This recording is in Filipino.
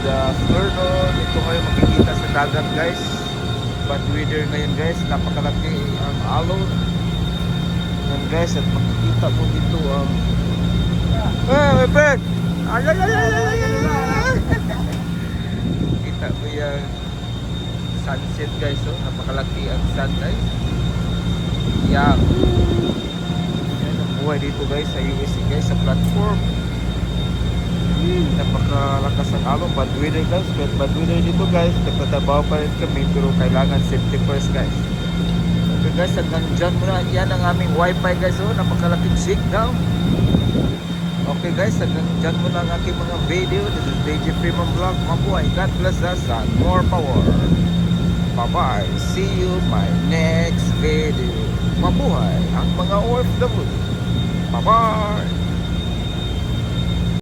good afternoon. Ito ngayon makikita sa dagat guys. Bad weather ngayon guys. Napakalaki ang alon. Yan guys, at makikita mo dito ang my friend! Ay! Kita mo yung sunset guys. Oh. Napakalaki ang sun guys. Yan. Yan ang buhay dito guys sa USA guys, sa platform. Napakalakas ang alon. Bad weather guys. Bad weather dito guys. Nagtatrabaho pa rin kami pero kailangan safety first guys. Okay guys, hanggang dyan muna. Yan ang aming wifi guys. Oh, napakalaking signal. Okay guys, hanggang dyan muna ang aking mga video. This is DJ Freeman Vlog. Mabuhay. God bless us and more power. Bye bye. See you my next video. Mabuhay ang mga OFW. Bye bye.